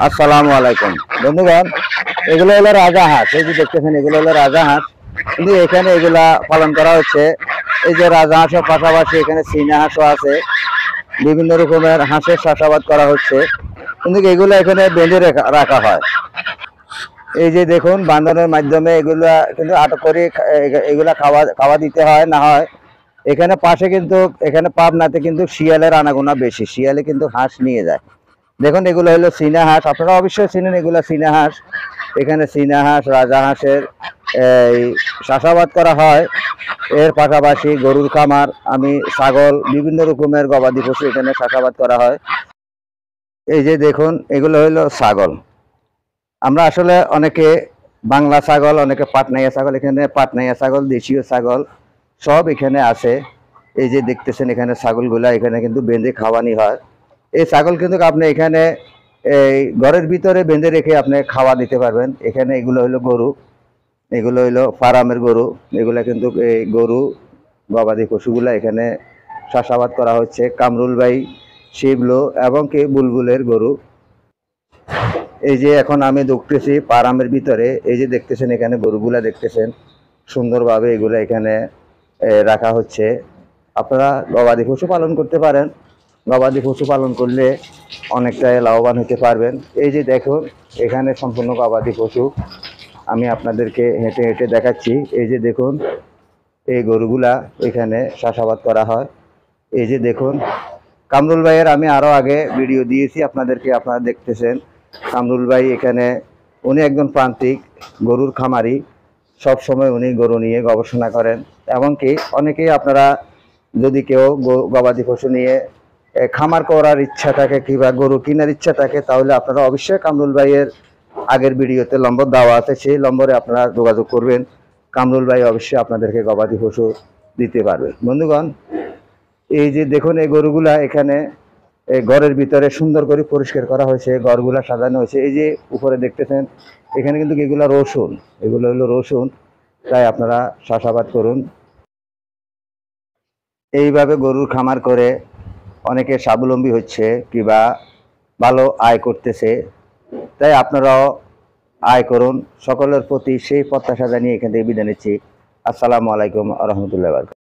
আসসালামু আলাইকুম বন্ধুগণ, এগুলো হলো রাজাহাঁস। এই যে দেখতেছেন, এগুলো হলো রাজাহাঁস। কিন্তু এখানে এগুলা পালন করা হচ্ছে। এই যে রাজাহাঁসের পাশাপাশি এখানে চীনা হাঁসও আছে। বিভিন্ন রকমের হাঁসের চাষাবাদ করা হচ্ছে, কিন্তু এগুলো এখানে বেঁধে রাখা হয়। এই যে দেখুন, বাঁধনের মাধ্যমে এগুলা কিন্তু আটক করে এগুলা খাওয়া খাওয়া দিতে হয়। না হয় এখানে পাশে কিন্তু, এখানে পাবনাতে কিন্তু শিয়ালের আনাগোনা বেশি, শিয়ালে কিন্তু হাঁস নিয়ে যায়। দেখুন, এগুলো হলো চীনা হাঁস, আপনারা অবশ্যই চিনেন, এগুলো চীনা হাঁস। এখানে চীনা হাঁস, রাজাহাঁসের এই চাষাবাদ করা হয়। এর পাশাপাশি গরুর খামার, আমি ছাগল, বিভিন্ন রকমের গবাদি পশু এখানে চাষাবাদ করা হয়। এই যে দেখুন, এগুলো হলো ছাগল। আমরা আসলে অনেকে বাংলা ছাগল, অনেকে পাটনাইয়া ছাগল, এখানে পাটনাইয়া ছাগল, দেশীয় ছাগল সব এখানে আছে। এই যে দেখতেছেন, এখানে ছাগলগুলা এখানে কিন্তু বেঁধে খাওয়ানি হয়। এই ছাগল কিন্তু আপনি এখানে এই ঘরের ভিতরে বেঁধে রেখে আপনি খাওয়া দিতে পারবেন। এখানে এগুলো হলো গরু, এগুলো হলো ফার্মের গরু। এগুলা কিন্তু এই গরু গবাদি পশুগুলা এখানে চাষাবাদ করা হচ্ছে। কামরুল ভাই, শিবলো এবং কি বুলবুলের গরু। এই যে এখন আমি ঢুকতেছি ফার্মের ভিতরে। এই যে দেখতেছেন, এখানে গরুগুলা দেখতেছেন সুন্দরভাবে এগুলো এখানে রাখা হচ্ছে। আপনারা গবাদি পশু পালন করতে পারেন। গবাদি পশু পালন করলে অনেকটাই লাভবান হতে পারবেন। এই যে দেখুন, এখানে সম্পূর্ণ গবাদি পশু আমি আপনাদেরকে হেঁটে হেঁটে দেখাচ্ছি। এই যে দেখুন, এই গরুগুলা এখানে চাষাবাদ করা হয়। এই যে দেখুন, কামরুল ভাইয়ের আমি আরও আগে ভিডিও দিয়েছি আপনাদেরকে, আপনারা দেখতেছেন। কামরুল ভাই এখানে, উনি একজন প্রান্তিক গরুর খামারি। সব সময় উনি গরু নিয়ে গবেষণা করেন। এমনকি অনেকেই আপনারা যদি কেউ গবাদি পশু নিয়ে খামার করার ইচ্ছা থাকে কিংবা গরু কেনার ইচ্ছা থাকে, তাহলে আপনারা অবশ্যই কামরুল ভাইয়ের আগের ভিডিওতে নম্বর দেওয়া আছে, সেই নম্বরে আপনারা যোগাযোগ করবেন। কামরুল ভাই অবশ্যই আপনাদেরকে গবাদি পশু দিতে পারবে। বন্ধুগণ, এই যে দেখুন, এই গরুগুলা এখানে এই ঘরের ভিতরে সুন্দর করে পরিষ্কার করা হয়েছে, ঘরগুলা সাজানো হয়েছে। এই যে উপরে দেখতেছেন, এখানে কিন্তু এগুলো রসুন, এগুলো হলো রসুন। তাই আপনারা চাষাবাদ করুন। এইভাবে গরুর খামার করে অনেকে স্বাবলম্বী হচ্ছে কিংবা ভালো আয় করতেছে। তাই আপনারাও আয় করুন। সকলের প্রতি সেই প্রত্যাশা জানিয়ে এখান থেকে বিদায় নিচ্ছি। আসসালামু আলাইকুম ওয়া রাহমাতুল্লাহি ওয়া বারাকাতুহু।